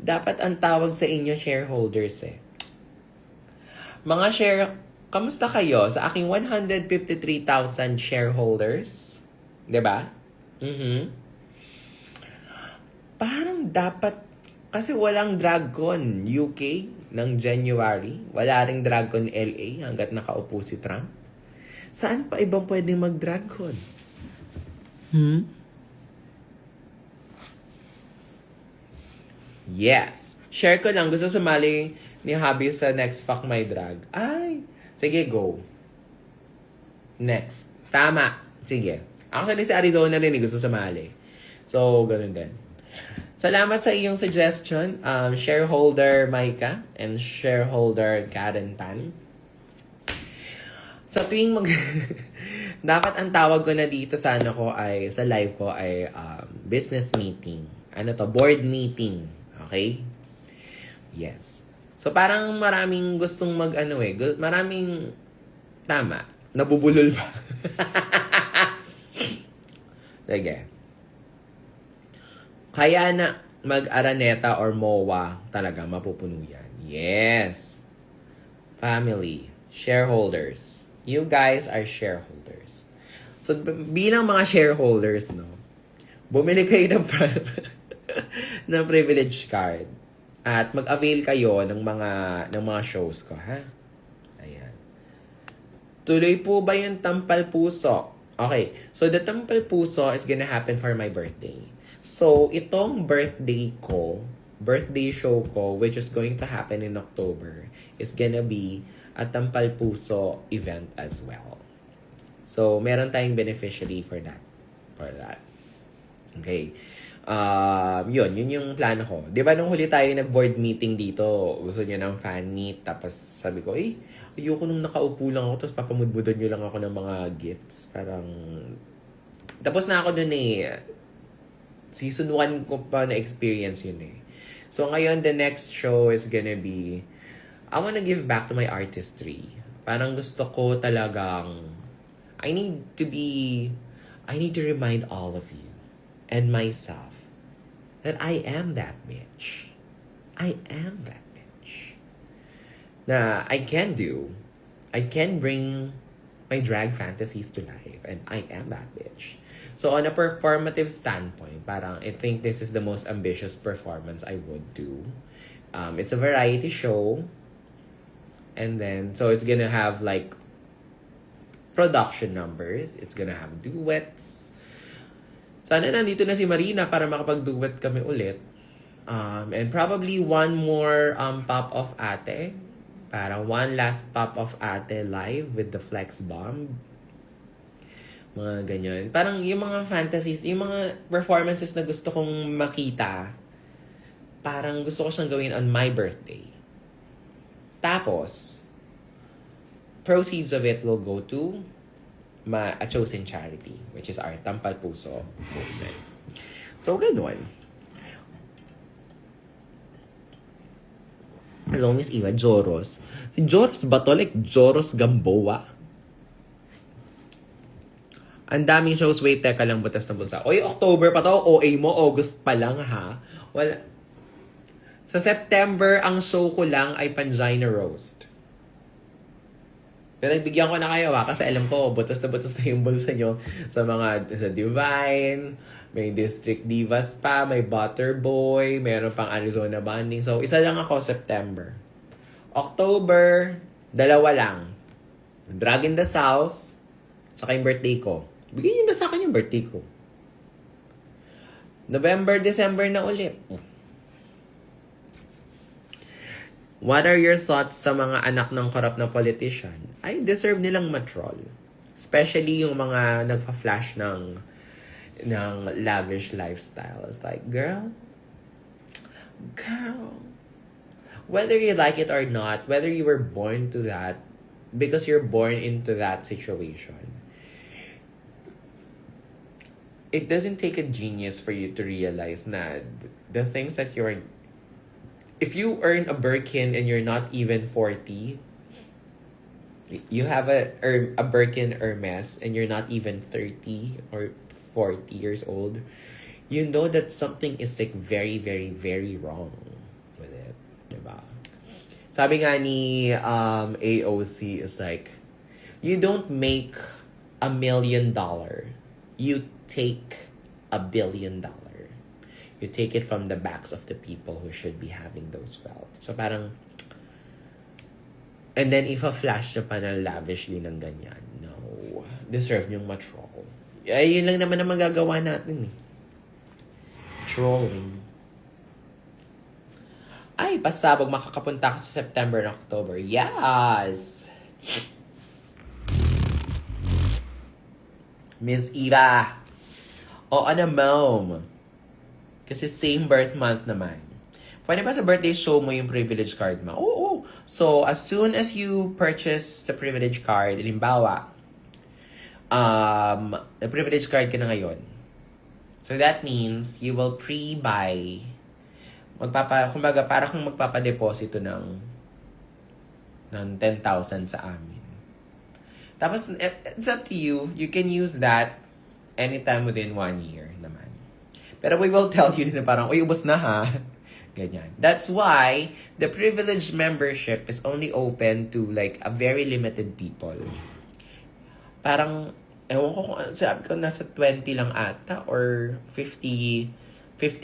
Dapat ang tawag sa inyo shareholders eh. Mga kamusta kayo sa aking 153,000 shareholders? 'Di ba? Parang dapat, kasi walang DragCon UK ng January. Wala ring DragCon LA hanggat nakaupo si Trump. Saan pa ibang pwedeng mag-DragCon? Yes. Share ko lang. Gusto sumali ni Habi sa next Fuck My Drag. Ay! Sige, go. Next. Tama. Sige. Actually, sa Arizona rin gusto sumali. So, ganun din. Salamat sa iyong suggestion, shareholder Maika and shareholder Karen Tan. Sa tuwing dapat ang tawag ko na dito sa live ko ay business meeting. Ano to? Board meeting. Okay? Yes. So parang maraming gustong maraming tama. Nabubulol pa. Sige. Kaya na mag-Araneta or MOA talaga mapupuno yan. Yes. Family. Shareholders. You guys are shareholders. So, bilang mga shareholders, no, bumili kayo ng privilege card at mag-avail kayo ng mga shows ko, ha? Ayan. Tuloy po ba yung Tampal Puso? Okay. So, the Tampal Puso is gonna happen for my birthday. So, itong birthday show ko, which is going to happen in October, is gonna be a Tampal Puso event as well. So, meron tayong beneficiary for that. Okay. Yun yung plano ko. Di ba nung huli tayo nag-board meeting dito, gusto nyo ng fan meet, tapos sabi ko, ayoko nung nakaupo lang ako, tapos papamudbudan nyo lang ako ng mga gifts. Parang, tapos na ako dun Season 1 ko pa na-experience yun eh. So ngayon, the next show is gonna be, I wanna give back to my artistry. Parang gusto ko talagang, I need to remind all of you and myself that I am that bitch. I am that bitch. Na I can bring my drag fantasies to life, and I am that bitch. So on a performative standpoint, parang I think this is the most ambitious performance I would do. It's a variety show. And then, so it's gonna have like production numbers. It's gonna have duets. Sana nandito na si Marina para makapag-duet kami ulit. And probably one more pop-off ate. Parang one last pop-off ate live with the Flex Bomb. Mga ganyan. Parang yung mga fantasies, yung mga performances na gusto kong makita, parang gusto ko siyang gawin on my birthday. Tapos, proceeds of it will go to a chosen charity, which is our Tampal Puso movement. So, ganun. Hello, Miss Eva. Joros. Si Joros ba to? Like, Joros Gamboa? Ang daming shows. Wait, teka lang, butas na bunsa. Oy, October pa to. OA mo, August pa lang, ha? Wala. Sa September, ang show ko lang ay Pangina Roast. Pero bigyan ko na kayo, ha? Kasi alam ko, butas na yung bulsa nyo sa Divine, may District Divas pa, may Butterboy, mayroon pang Arizona Banding. So, isa lang ako, September. October, 2 lang. Drag in the South, saka yung birthday ko. Bigyan nyo na sa akin yung birthday ko. November, December na ulit. What are your thoughts sa mga anak ng korap na politician? Ay, deserve nilang matroll. Especially yung mga nagpa-flash ng lavish lifestyle. It's like, girl, whether you like it or not, whether you were born to that, because you're born into that situation. It doesn't take a genius for you to realize na the things that you're... If you earn a Birkin and you're not even 40, you have a Birkin Hermes and you're not even 30 or 40 years old, you know that something is like very, very, very wrong with it. Diba? Sabi nga ni AOC is like, you don't make $1 million. You take $1 billion. You take it from the backs of the people who should be having those wealth. So parang, and then if a flash nyo pa na lavishly ng ganyan, no, deserve nyong ma-troll. Yun lang naman ang magagawa natin eh. Trolling. Ay, pasabog, makakapunta ka sa September and October. Yes! Miss Eva. O ano, mom? Kasi same birth month naman. Pwede ba sa birthday show mo yung privilege card mo? Oo. So, as soon as you purchase the privilege card, halimbawa, the privilege card ka na ngayon. So, that means you will pre-buy. Kumbaga, para kung magpapadeposito ng 10,000 sa amin. Tapos, it's up to you. You can use that anytime within 1 year naman. Pero we will tell you na parang, uy, ubos na ha. Ganyan. That's why the privileged membership is only open to like a very limited people. Parang, ewan ko kung sabi ko, nasa 20 lang ata or 50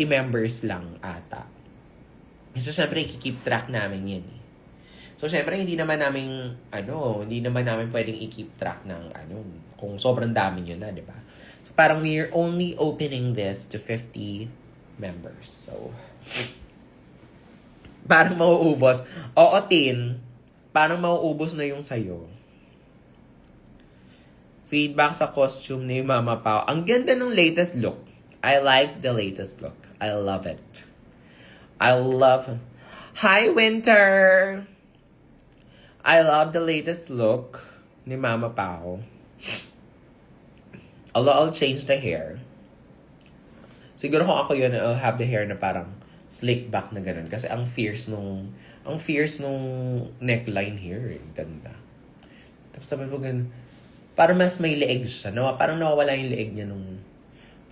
members lang ata. So, syempre, i-keep track namin yan eh. So, syempre, hindi naman namin pwedeng i-keep track ng kung sobrang dami yun na, di ba? So, parang we're only opening this to 50 members. So, parang mauubos. Oo, Tin. Parang mauubos na yung sayo. Feedback sa costume ni Mama Pao. Ang ganda ng latest look. I like the latest look. I love it. Hi, Winter! I love the latest look ni Mama Pao. Although I'll change the hair. Siguro kung ako yun, I'll have the hair na parang slick back na ganun. Kasi ang fierce nung neckline here. Ganda. Tapos sabi mo ganun, parang mas may leeg siya. Parang nawawala yung leeg niya nung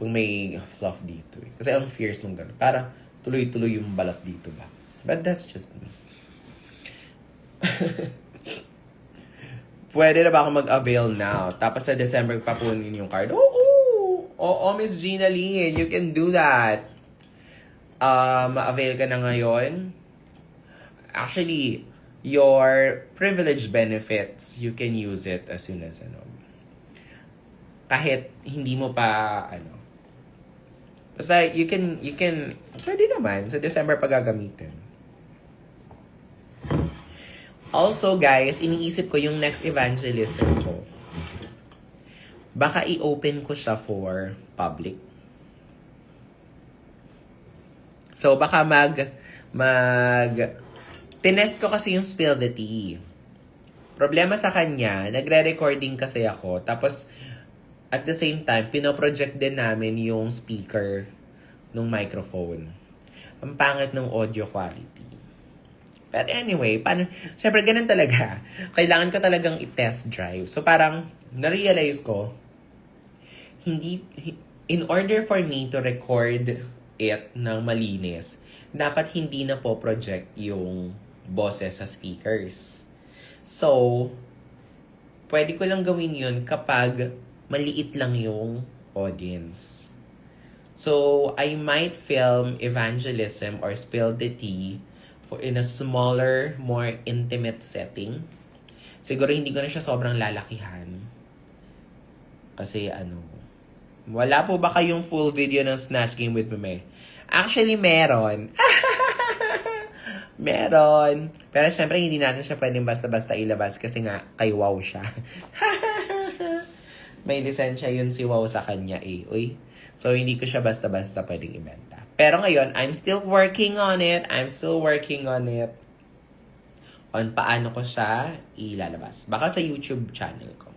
pag may fluff dito. Eh. Kasi ang fierce nung ganun. Parang tuloy-tuloy yung balat dito ba. But that's just me. Pwede na ba ako mag-avail now? Tapos sa December papunin yung card. Oo, Miss Gina Lee. You can do that. Ma-avail ka na ngayon. Actually, your privilege benefits, you can use it as soon as, kahit hindi mo pa, basta you can, pwede naman, sa December pa gagamitin. Also, guys, iniisip ko yung next evangelism ko. Baka i-open ko siya for public. So, baka tinest ko kasi yung Spill the Tea. Problema sa kanya, nagre-recording kasi ako. Tapos, at the same time, pinoproject din namin yung speaker ng microphone. Ang pangit ng audio quality. But anyway, syempre ganun talaga. Kailangan ko talagang i-test drive. So parang, na-realize ko, in order for me to record it ng malinis, dapat hindi na po project yung boses sa speakers. So, pwede ko lang gawin yun kapag maliit lang yung audience. So, I might film evangelism or spill the tea in a smaller, more intimate setting. Siguro hindi ko na siya sobrang lalakihan. Kasi wala po ba kayong full video ng Snatch Game with Meme? Actually, meron. Meron. Pero syempre, hindi natin siya pwedeng basta-basta ilabas kasi nga, kay Wow siya. May lisensya yun si Wow sa kanya eh. Uy. So, hindi ko siya basta-basta pwedeng ibenta. Pero ngayon, I'm still working on it. on paano ko siya ilalabas. Baka sa YouTube channel ko.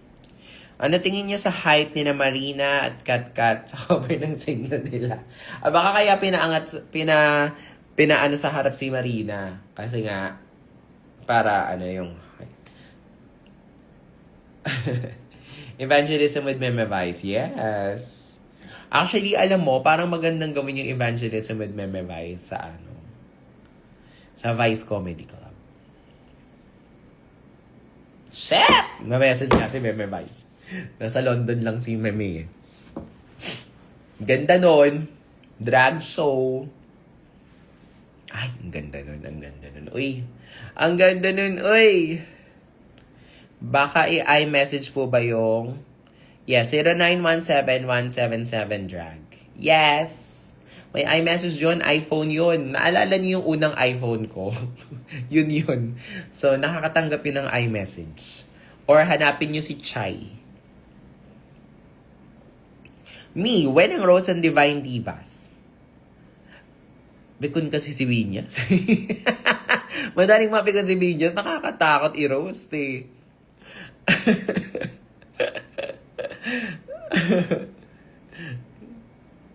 Ano tingin niyo sa height ni na Marina at Katkat sa cover ng single nila? Baka kaya pinaano sa harap si Marina. Kasi nga, para ano yung height. Evangelism with Meme Vice. Yes. Actually, alam mo, parang magandang gawin yung evangelism with Meme Vice sa Vice Comedy Club. Shit! Na-message nga si Meme Vice. Nasa London lang si Meme. Ganda nun. Drag show. Ay, ang ganda nun. Uy. Ang ganda nun, uy. Baka i-message po ba yung... Yes, 0917-177-drag. Yes! May iMessage yun, iPhone yun. Naalala niyo yung unang iPhone ko? yun. So, nakakatanggap yun ng iMessage. Or hanapin niyo si Chai. Me, when ang Rose and Divine Divas? Bikon kasi si Vinyas. Madaling mapikon si Vinyas. Nakakatakot i-roast eh.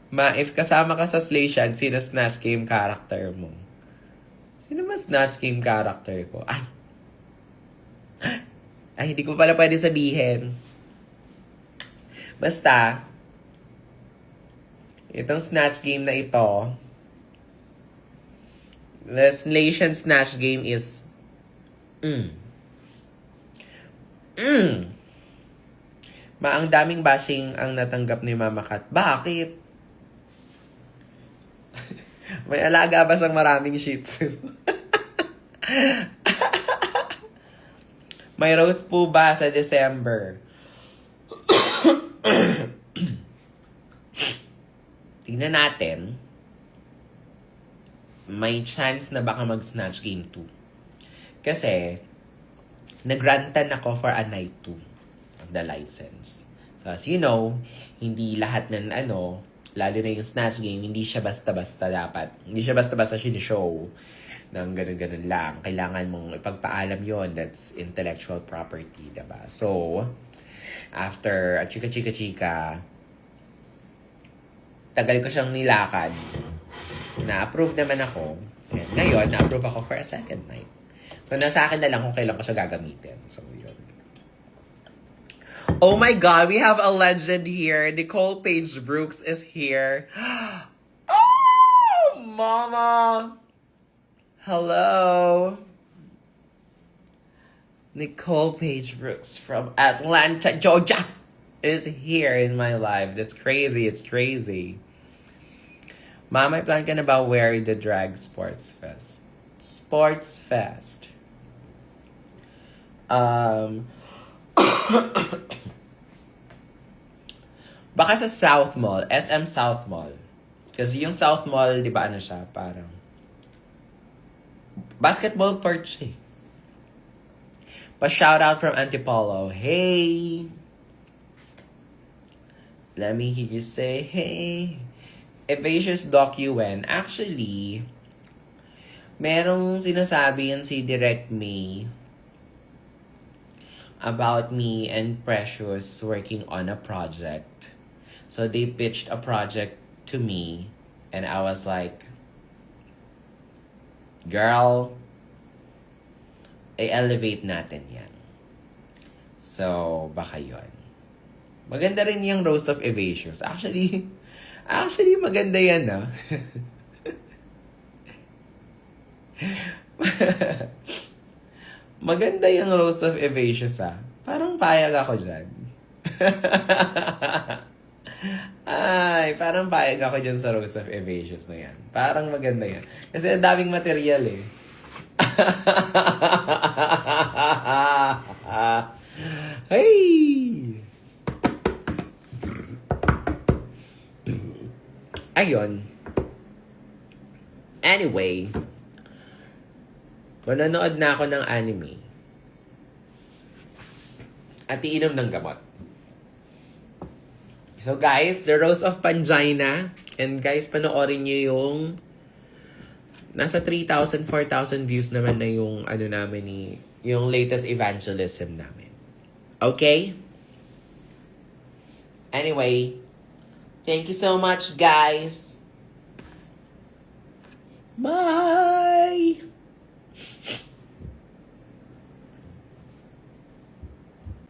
Ma, if kasama ka sa Slayshan, sino Snatch Game character mo? Sino ba Snatch Game character ko? Ay, hindi ko pala pwede sabihin. Basta, itong Snatch Game na ito, the Slayshan Snatch Game is, Ma, ang daming bashing ang natanggap ni Mama Kat. Bakit? May alaga ba siyang maraming shih tzu? May roast po ba sa December? Tingnan natin. May chance na baka mag-Snatch Game 2. Kasi, nagrantan ako for a night 2 of the license. So, as you know, hindi lahat ng lalo na yung Snatch Game, hindi siya basta-basta dapat. Hindi siya basta-basta sinishow ng ganun-ganun lang. Kailangan mong ipagpaalam yon. That's intellectual property, diba? So, after chika-chika-chika, tagal ko siyang nilakad. Na-approve naman ako. And ngayon, na-approve ako for a second night. So, nasa akin na lang kung kailan ko siya gagamitin. So, yun. Oh my God, we have a legend here. Nicole Paige Brooks is here. Oh, Mama. Hello. Nicole Paige Brooks from Atlanta, Georgia is here in my life. That's crazy. It's crazy. Mom, I plan ka na ba wear the drag sports fest? Sports fest. Baka sa South Mall, SM South Mall. Kasi yung South Mall, di ba ano siya, parang basketball court siya. Pa-shoutout from Antipolo. Hey! Let me hear you say, hey. Evasious DocuWen. Actually, merong sinasabi yan si Direct Me about me and Precious working on a project. So they pitched a project to me and I was like, girl, i-elevate natin yan. So, baka yun. Maganda rin yung Roast of Evasious. Actually, maganda yan, ah. Maganda yung Roast of Evasious, ah. Parang payag ako dyan. Ay, parang payag ako dyan sa Roast of Evasious na yan. Parang maganda yan. Kasi ang daming material, eh. Hey! Ayun. Anyway, manonood na ako ng anime. At iinom ng gamot. So guys, The Rose of Pangina. And guys, panoorin nyo yung Nasa 3,000, 4,000 views naman na yung ano namin yung latest evangelism namin. Okay? Anyway, thank you so much, guys. Bye!